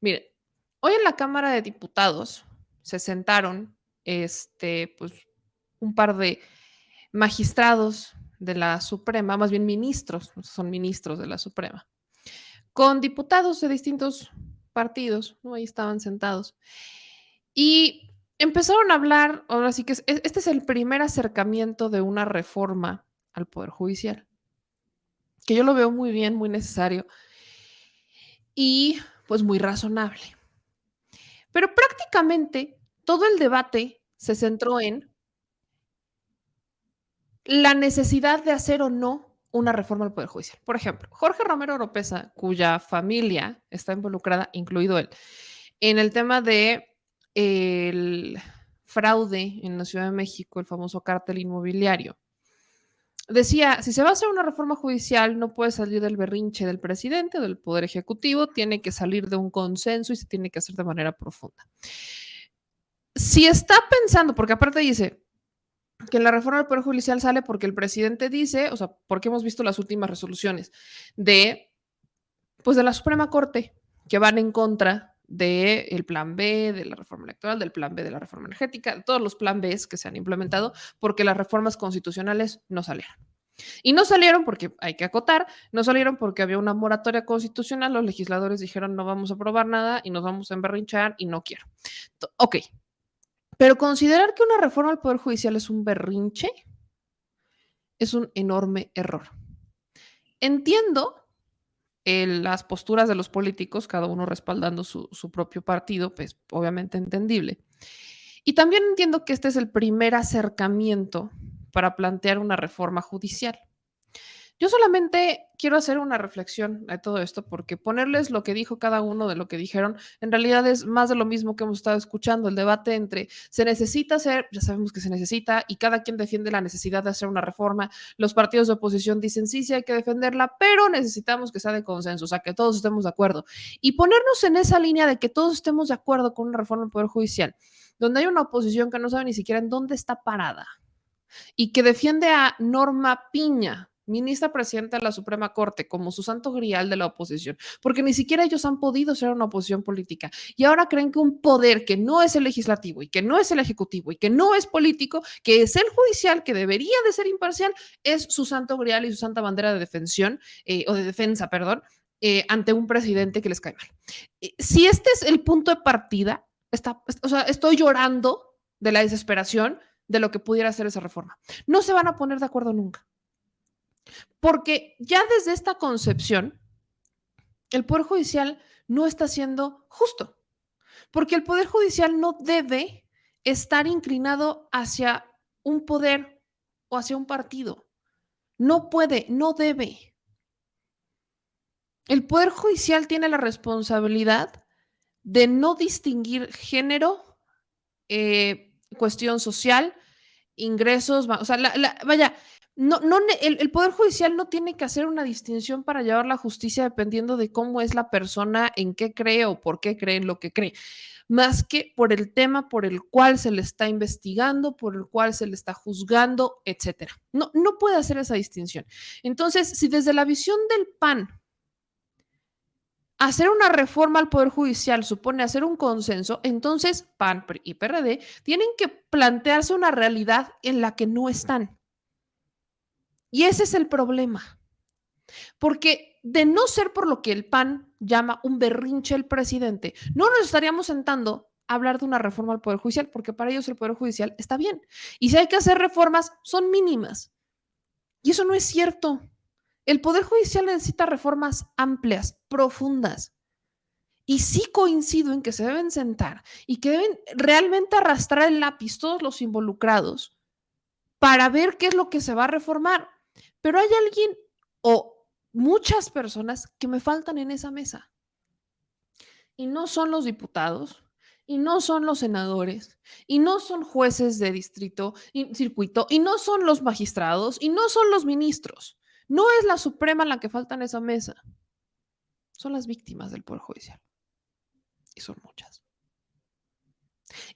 Mire, hoy en la Cámara de Diputados se sentaron, pues, un par de magistrados de la Suprema, más bien ministros, son ministros de la Suprema, con diputados de distintos partidos, ¿no? Ahí estaban sentados. Y empezaron a hablar, ahora sí que este es el primer acercamiento de una reforma al Poder Judicial, que yo lo veo muy bien, muy necesario y pues muy razonable. Pero prácticamente todo el debate se centró en la necesidad de hacer o no una reforma al Poder Judicial. Por ejemplo, Jorge Romero Oropesa, cuya familia está involucrada, incluido él, en el tema de el fraude en la Ciudad de México, el famoso cártel inmobiliario. Decía, si se va a hacer una reforma judicial, no puede salir del berrinche del presidente o del Poder Ejecutivo, tiene que salir de un consenso y se tiene que hacer de manera profunda. Si está pensando, porque aparte dice que la reforma del Poder Judicial sale porque el presidente dice, o sea, porque hemos visto las últimas resoluciones de, pues, de la Suprema Corte que van en contra del plan B, de la reforma electoral, del plan B de la reforma energética, de todos los plan Bs que se han implementado, porque las reformas constitucionales no salieron. Y no salieron porque, hay que acotar, no salieron porque había una moratoria constitucional, los legisladores dijeron no vamos a aprobar nada y nos vamos a emberrinchar y no quiero. Ok, pero considerar que una reforma al Poder Judicial es un berrinche es un enorme error. Entiendo las posturas de los políticos, cada uno respaldando su propio partido, pues obviamente entendible. Y también entiendo que este es el primer acercamiento para plantear una reforma judicial. Yo solamente quiero hacer una reflexión de todo esto, porque ponerles lo que dijo cada uno de lo que dijeron, en realidad es más de lo mismo que hemos estado escuchando, el debate entre se necesita hacer, ya sabemos que se necesita, y cada quien defiende la necesidad de hacer una reforma. Los partidos de oposición dicen sí, sí hay que defenderla, pero necesitamos que sea de consenso, o sea, que todos estemos de acuerdo. Y ponernos en esa línea de que todos estemos de acuerdo con una reforma del Poder Judicial, donde hay una oposición que no sabe ni siquiera en dónde está parada y que defiende a Norma Piña, ministra presidenta de la Suprema Corte, como su santo grial de la oposición, porque ni siquiera ellos han podido ser una oposición política. Y ahora creen que un poder que no es el legislativo y que no es el ejecutivo y que no es político, que es el judicial, que debería de ser imparcial, es su santo grial y su santa bandera de defensión, o de defensa, perdón, ante un presidente que les cae mal. Si este es el punto de partida, o sea, estoy llorando de la desesperación de lo que pudiera ser esa reforma. No se van a poner de acuerdo nunca, porque ya desde esta concepción, el Poder Judicial no está siendo justo, porque el Poder Judicial no debe estar inclinado hacia un poder o hacia un partido. No puede, no debe. El Poder Judicial tiene la responsabilidad de no distinguir género, cuestión social, ingresos, o sea, vaya, no, el Poder Judicial no tiene que hacer una distinción para llevar la justicia dependiendo de cómo es la persona, en qué cree o por qué cree en lo que cree, más que por el tema por el cual se le está investigando, por el cual se le está juzgando, etcétera. No, no puede hacer esa distinción. Entonces, si desde la visión del PAN hacer una reforma al Poder Judicial supone hacer un consenso, entonces PAN y PRD tienen que plantearse una realidad en la que no están. Y ese es el problema. Porque de no ser por lo que el PAN llama un berrinche el presidente, no nos estaríamos sentando a hablar de una reforma al Poder Judicial, porque para ellos el Poder Judicial está bien. Y si hay que hacer reformas, son mínimas. Y eso no es cierto. El Poder Judicial necesita reformas amplias, profundas. Y sí coincido en que se deben sentar y que deben realmente arrastrar el lápiz todos los involucrados para ver qué es lo que se va a reformar. Pero hay alguien o muchas personas que me faltan en esa mesa. Y no son los diputados, y no son los senadores, y no son jueces de distrito y circuito, y no son los magistrados, y no son los ministros. No es la Suprema la que falta en esa mesa. Son las víctimas del Poder Judicial. Y son muchas.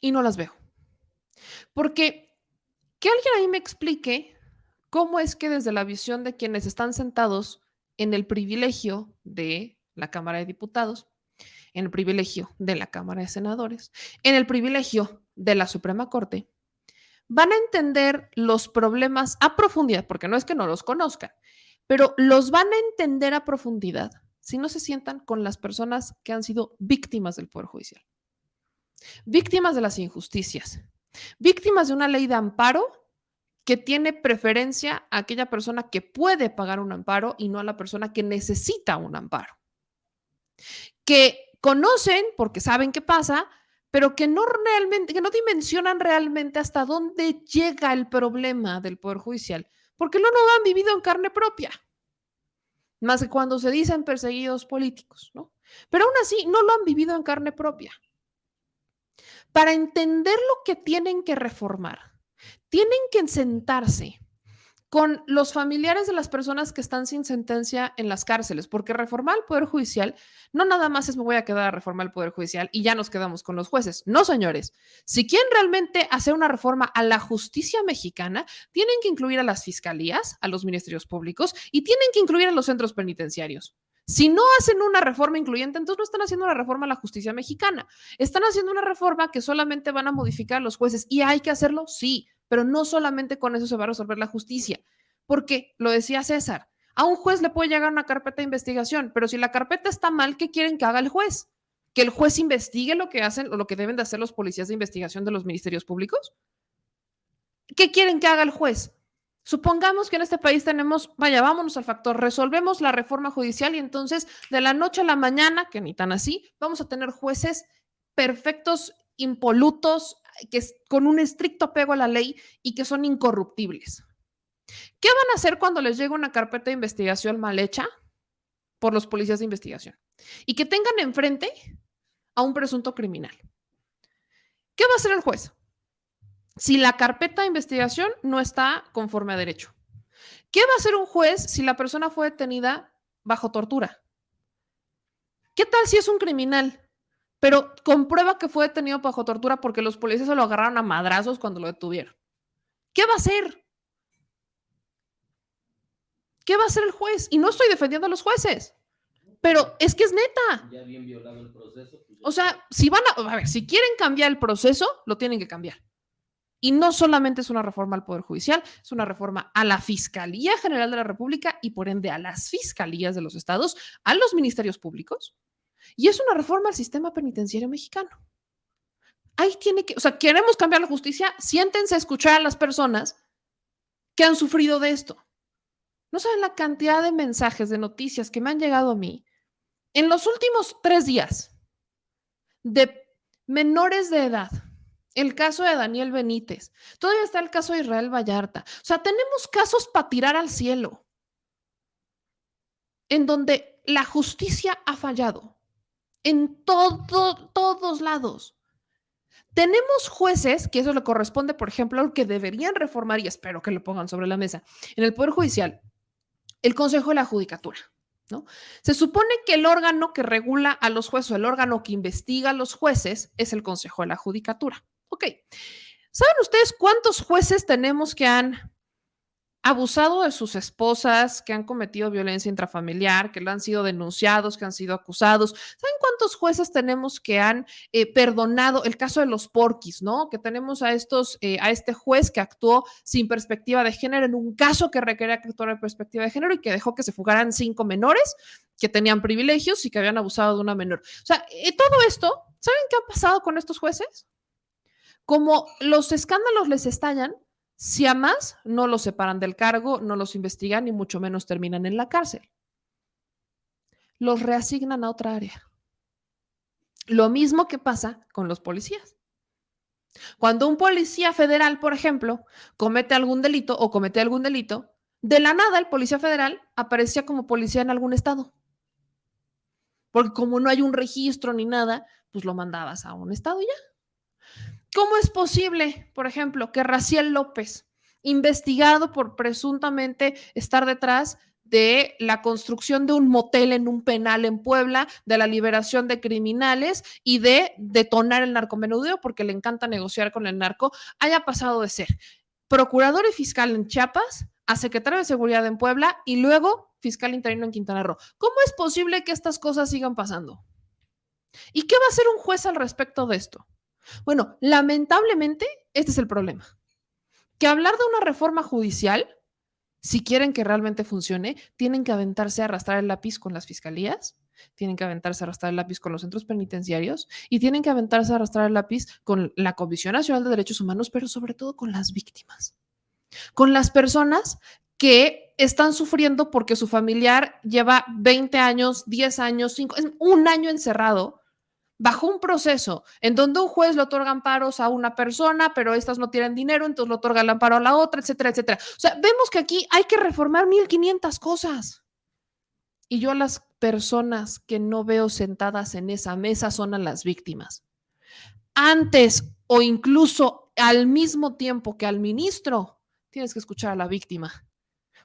Y no las veo. Porque que alguien ahí me explique cómo es que desde la visión de quienes están sentados en el privilegio de la Cámara de Diputados, en el privilegio de la Cámara de Senadores, en el privilegio de la Suprema Corte, van a entender los problemas a profundidad, porque no es que no los conozcan, pero los van a entender a profundidad si no se sientan con las personas que han sido víctimas del Poder Judicial, víctimas de las injusticias, víctimas de una ley de amparo que tiene preferencia a aquella persona que puede pagar un amparo y no a la persona que necesita un amparo, que conocen porque saben qué pasa, pero que no realmente, que no dimensionan realmente hasta dónde llega el problema del Poder Judicial, porque no lo han vivido en carne propia, más que cuando se dicen perseguidos políticos, ¿no? Pero aún así no lo han vivido en carne propia. Para entender lo que tienen que reformar, tienen que sentarse con los familiares de las personas que están sin sentencia en las cárceles, porque reformar el Poder Judicial no nada más es me voy a quedar a reformar el Poder Judicial y ya nos quedamos con los jueces. No, señores. Si quieren realmente hacer una reforma a la justicia mexicana, tienen que incluir a las fiscalías, a los ministerios públicos y tienen que incluir a los centros penitenciarios. Si no hacen una reforma incluyente, entonces no están haciendo una reforma a la justicia mexicana. Están haciendo una reforma que solamente van a modificar a los jueces. ¿Y hay que hacerlo? Sí, pero no solamente con eso se va a resolver la justicia. Porque, lo decía César, a un juez le puede llegar una carpeta de investigación, pero si la carpeta está mal, ¿qué quieren que haga el juez? ¿Que el juez investigue lo que hacen o lo que deben de hacer los policías de investigación de los ministerios públicos? ¿Qué quieren que haga el juez? Supongamos que en este país tenemos, vaya, vámonos al factor, resolvemos la reforma judicial y entonces de la noche a la mañana, que ni tan así, vamos a tener jueces perfectos, impolutos, que con un estricto apego a la ley y que son incorruptibles. ¿Qué van a hacer cuando les llegue una carpeta de investigación mal hecha por los policías de investigación y que tengan enfrente a un presunto criminal? ¿Qué va a hacer el juez si la carpeta de investigación no está conforme a derecho? ¿Qué va a hacer un juez si la persona fue detenida bajo tortura? ¿Qué tal si es un criminal, pero comprueba que fue detenido bajo tortura porque los policías se lo agarraron a madrazos cuando lo detuvieron? ¿Qué va a hacer? ¿Qué va a hacer el juez? Y no estoy defendiendo a los jueces, pero es que es neta. Ya bien violado el proceso. Pues o sea, si van a ver, si quieren cambiar el proceso, lo tienen que cambiar. Y no solamente es una reforma al Poder Judicial, es una reforma a la Fiscalía General de la República y por ende a las fiscalías de los estados, a los ministerios públicos, y es una reforma al sistema penitenciario mexicano. Ahí tiene que, o sea, queremos cambiar la justicia, siéntense a escuchar a las personas que han sufrido de esto. No saben la cantidad de mensajes, de noticias que me han llegado a mí en los últimos 3 días de menores de edad. El caso de Daniel Benítez. Todavía está el caso de Israel Vallarta. O sea, tenemos casos para tirar al cielo en donde la justicia ha fallado en todos lados. Tenemos jueces, que eso le corresponde, por ejemplo, al que deberían reformar, y espero que lo pongan sobre la mesa, en el Poder Judicial, el Consejo de la Judicatura, ¿no? Se supone que el órgano que regula a los jueces, el órgano que investiga a los jueces, es el Consejo de la Judicatura. Ok. ¿Saben ustedes cuántos jueces tenemos que han abusado de sus esposas, que han cometido violencia intrafamiliar, que lo han sido denunciados, que han sido acusados? ¿Saben cuántos jueces tenemos que han perdonado? El caso de los porquis, ¿no? Que tenemos a este juez que actuó sin perspectiva de género en un caso que requería que actuara en perspectiva de género y que dejó que se fugaran 5 menores que tenían privilegios y que habían abusado de una menor. O sea, todo esto, ¿saben qué ha pasado con estos jueces? Como los escándalos les estallan, si a más no los separan del cargo, no los investigan y mucho menos terminan en la cárcel. Los reasignan a otra área. Lo mismo que pasa con los policías. Cuando un policía federal, por ejemplo, comete algún delito, de la nada el policía federal aparecía como policía en algún estado. Porque como no hay un registro ni nada, pues lo mandabas a un estado y ya. ¿Cómo es posible, por ejemplo, que Raciel López, investigado por presuntamente estar detrás de la construcción de un motel en un penal en Puebla, de la liberación de criminales y de detonar el narcomenudeo porque le encanta negociar con el narco, haya pasado de ser procurador y fiscal en Chiapas a secretario de Seguridad en Puebla y luego fiscal interino en Quintana Roo? ¿Cómo es posible que estas cosas sigan pasando? ¿Y qué va a hacer un juez al respecto de esto? Bueno, lamentablemente, este es el problema. Que hablar de una reforma judicial, si quieren que realmente funcione, tienen que aventarse a arrastrar el lápiz con las fiscalías, tienen que aventarse a arrastrar el lápiz con los centros penitenciarios y tienen que aventarse a arrastrar el lápiz con la Comisión Nacional de Derechos Humanos, pero sobre todo con las víctimas, con las personas que están sufriendo porque su familiar lleva 20 años, 10 años, 5, un año encerrado bajo un proceso en donde un juez le otorga amparos a una persona, pero estas no tienen dinero, entonces le otorga el amparo a la otra, etcétera, etcétera. O sea, vemos que aquí hay que reformar 1500 cosas. Y yo a las personas que no veo sentadas en esa mesa son a las víctimas. Antes o incluso al mismo tiempo que al ministro, tienes que escuchar a la víctima.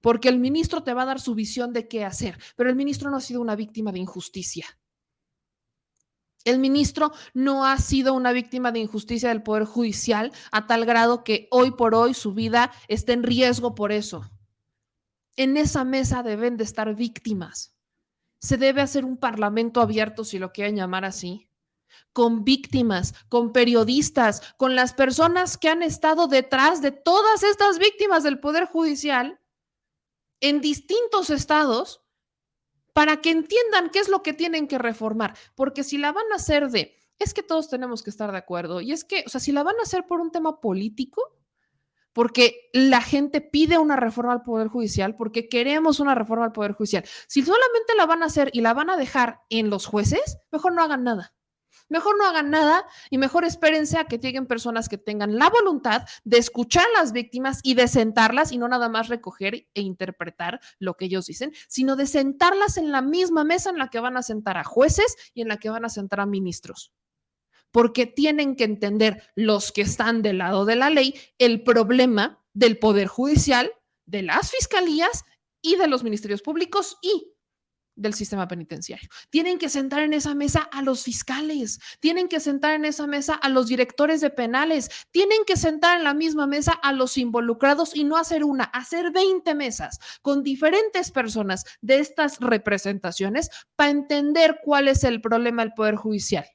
Porque el ministro te va a dar su visión de qué hacer, pero el ministro no ha sido una víctima de injusticia. El ministro no ha sido una víctima de injusticia del Poder Judicial a tal grado que hoy por hoy su vida está en riesgo por eso. En esa mesa deben de estar víctimas. Se debe hacer un parlamento abierto, si lo quieren llamar así, con víctimas, con periodistas, con las personas que han estado detrás de todas estas víctimas del Poder Judicial en distintos estados para que entiendan qué es lo que tienen que reformar, porque si la van a hacer es que todos tenemos que estar de acuerdo, y es que, o sea, si la van a hacer por un tema político, porque la gente pide una reforma al Poder Judicial, porque queremos una reforma al Poder Judicial, si solamente la van a hacer y la van a dejar en los jueces, mejor no hagan nada. Mejor no hagan nada y mejor espérense a que lleguen personas que tengan la voluntad de escuchar a las víctimas y de sentarlas y no nada más recoger e interpretar lo que ellos dicen, sino de sentarlas en la misma mesa en la que van a sentar a jueces y en la que van a sentar a ministros. Porque tienen que entender los que están del lado de la ley el problema del Poder Judicial, de las fiscalías y de los ministerios públicos y del sistema penitenciario. Tienen que sentar en esa mesa a los fiscales, tienen que sentar en esa mesa a los directores de penales, tienen que sentar en la misma mesa a los involucrados y no hacer una, hacer 20 mesas con diferentes personas de estas representaciones para entender cuál es el problema del Poder Judicial.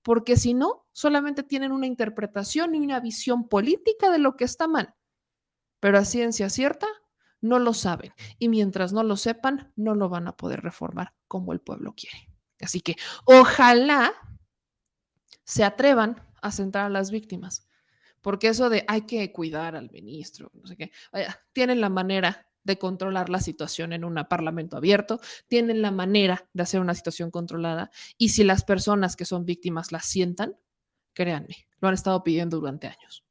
Porque si no, solamente tienen una interpretación y una visión política de lo que está mal. Pero a ciencia cierta, no lo saben. Y mientras no lo sepan, no lo van a poder reformar como el pueblo quiere. Así que ojalá se atrevan a sentar a las víctimas. Porque eso de hay que cuidar al ministro, no sé qué, vaya, tienen la manera de controlar la situación en un parlamento abierto, tienen la manera de hacer una situación controlada y si las personas que son víctimas las sientan, créanme, lo han estado pidiendo durante años.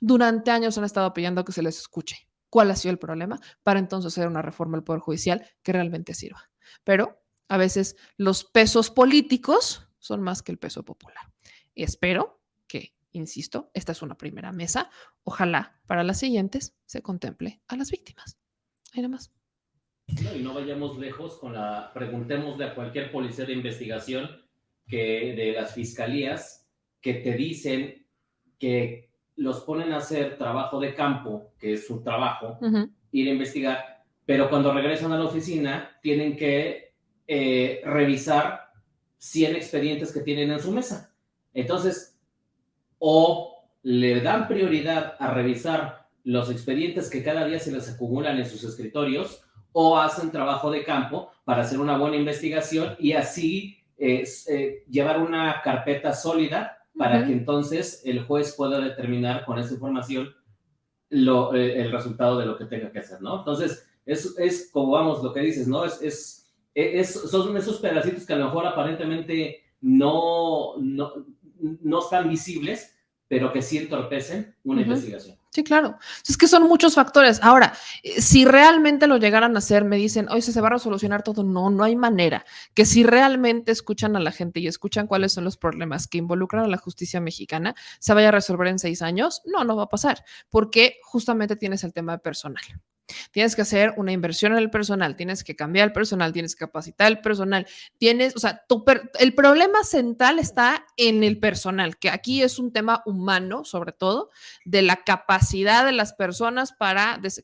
Durante años han estado pidiendo que se les escuche cuál ha sido el problema para entonces hacer una reforma al Poder Judicial que realmente sirva. Pero a veces los pesos políticos son más que el peso popular. Y espero que, insisto, esta es una primera mesa. Ojalá para las siguientes se contemple a las víctimas. Ahí nada más. No, y no vayamos lejos con preguntémosle a cualquier policía de investigación que de las fiscalías que te dicen que los ponen a hacer trabajo de campo, que es su trabajo, ir a investigar, pero cuando regresan a la oficina tienen que revisar 100 expedientes que tienen en su mesa. Entonces, o le dan prioridad a revisar los expedientes que cada día se les acumulan en sus escritorios, o hacen trabajo de campo para hacer una buena investigación y así llevar una carpeta sólida para que entonces el juez pueda determinar con esa información el resultado de lo que tenga que hacer, ¿no? Entonces, es como vamos, lo que dices, ¿no? Son esos pedacitos que a lo mejor aparentemente no están visibles, pero que sí entorpecen una investigación. Sí, claro. Es que son muchos factores. Ahora, si realmente lo llegaran a hacer, me dicen, oye, se va a resolucionar todo. No, no hay manera. Que si realmente escuchan a la gente y escuchan cuáles son los problemas que involucran a la justicia mexicana, se vaya a resolver en 6 años. No, no va a pasar, porque justamente tienes el tema de personal. Tienes que hacer una inversión en el personal, tienes que cambiar el personal, tienes que capacitar el personal, o sea, el problema central está en el personal, que aquí es un tema humano, sobre todo, de la capacidad de las personas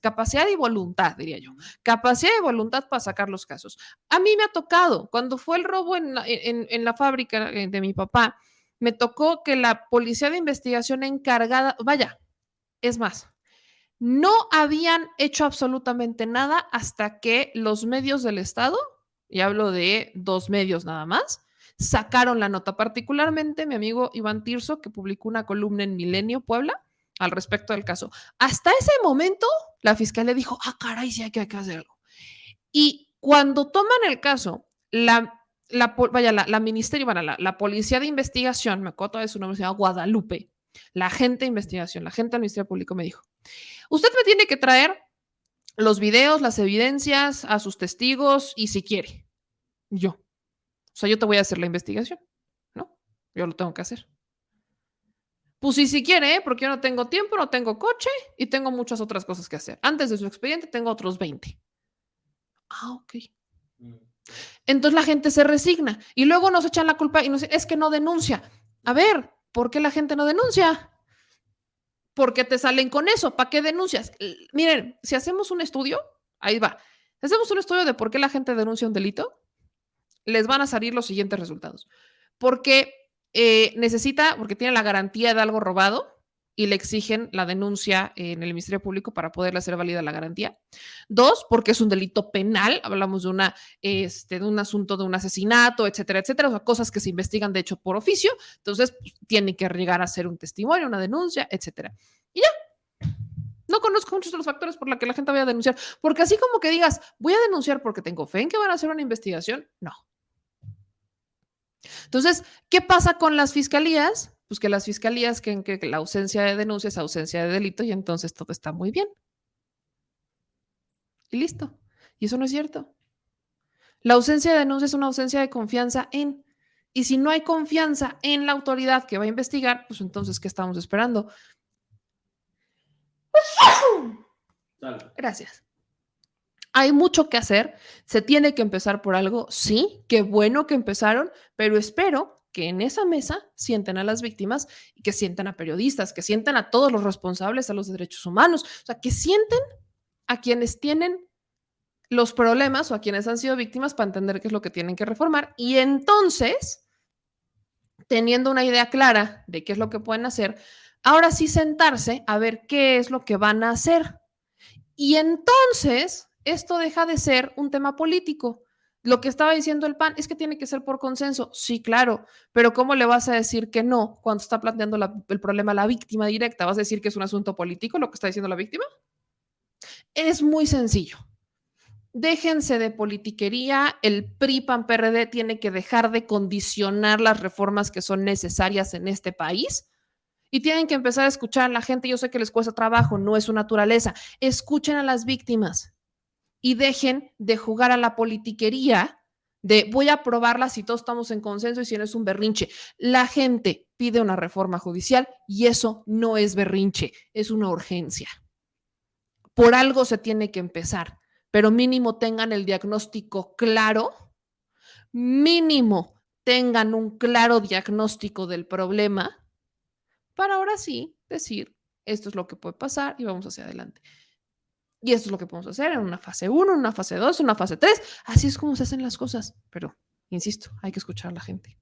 capacidad y voluntad, diría yo, capacidad y voluntad para sacar los casos. A mí me ha tocado, cuando fue el robo en la fábrica de mi papá, me tocó que la policía de investigación encargada, vaya, es más, no habían hecho absolutamente nada hasta que los medios del Estado, y hablo de 2 medios nada más, sacaron la nota, particularmente mi amigo Iván Tirso, que publicó una columna en Milenio Puebla al respecto del caso. Hasta ese momento, la fiscalía dijo, caray, sí hay que hacer algo. Y cuando toman el caso, la policía de investigación, me acuerdo de su nombre, se llama Guadalupe, la agente de investigación, la agente del Ministerio Público me dijo, usted me tiene que traer los videos, las evidencias, a sus testigos y si quiere. Yo. O sea, yo te voy a hacer la investigación, ¿no? Yo lo tengo que hacer. Pues y si quiere, porque yo no tengo tiempo, no tengo coche y tengo muchas otras cosas que hacer. Antes de su expediente tengo otros 20. Ok. Entonces la gente se resigna y luego nos echan la culpa y nos dicen, es que no denuncia. A ver, ¿por qué la gente no denuncia? Porque te salen con eso. ¿Para qué denuncias? Miren, si hacemos un estudio, ahí va. Si hacemos un estudio de por qué la gente denuncia un delito, les van a salir los siguientes resultados. Porque porque tiene la garantía de algo robado y le exigen la denuncia en el Ministerio Público para poderle hacer válida la garantía. 2, porque es un delito penal, hablamos de un asunto de un asesinato, etcétera, etcétera, o sea, cosas que se investigan de hecho por oficio, entonces pues, tiene que llegar a ser un testimonio, una denuncia, etcétera. Y ya, no conozco muchos de los factores por los que la gente vaya a denunciar, porque así como que digas, voy a denunciar porque tengo fe en que van a hacer una investigación, no. Entonces, ¿qué pasa con las fiscalías? Pues que las fiscalías creen que la ausencia de denuncia es ausencia de delito y entonces todo está muy bien. Y listo. Y eso no es cierto. La ausencia de denuncia es una ausencia de confianza en. Y si no hay confianza en la autoridad que va a investigar, pues entonces, ¿qué estamos esperando? Gracias. Hay mucho que hacer, se tiene que empezar por algo, sí, qué bueno que empezaron, pero espero que en esa mesa sienten a las víctimas y que sientan a periodistas, que sientan a todos los responsables a los derechos humanos, o sea, que sienten a quienes tienen los problemas o a quienes han sido víctimas para entender qué es lo que tienen que reformar y entonces, teniendo una idea clara de qué es lo que pueden hacer, ahora sí sentarse a ver qué es lo que van a hacer. Y entonces, esto deja de ser un tema político. Lo que estaba diciendo el PAN es que tiene que ser por consenso. Sí, claro, pero ¿cómo le vas a decir que no cuando está planteando el problema a la víctima directa? ¿Vas a decir que es un asunto político lo que está diciendo la víctima? Es muy sencillo. Déjense de politiquería, el PRI, PAN, PRD tiene que dejar de condicionar las reformas que son necesarias en este país y tienen que empezar a escuchar a la gente. Yo sé que les cuesta trabajo, no es su naturaleza. Escuchen a las víctimas y dejen de jugar a la politiquería de voy a aprobarla si todos estamos en consenso y si no es un berrinche. La gente pide una reforma judicial y eso no es berrinche, es una urgencia. Por algo se tiene que empezar, pero mínimo tengan el diagnóstico claro, mínimo tengan un claro diagnóstico del problema para ahora sí decir, esto es lo que puede pasar y vamos hacia adelante. Y esto es lo que podemos hacer en una fase 1, en una fase 2, en una fase 3. Así es como se hacen las cosas. Pero, insisto, hay que escuchar a la gente.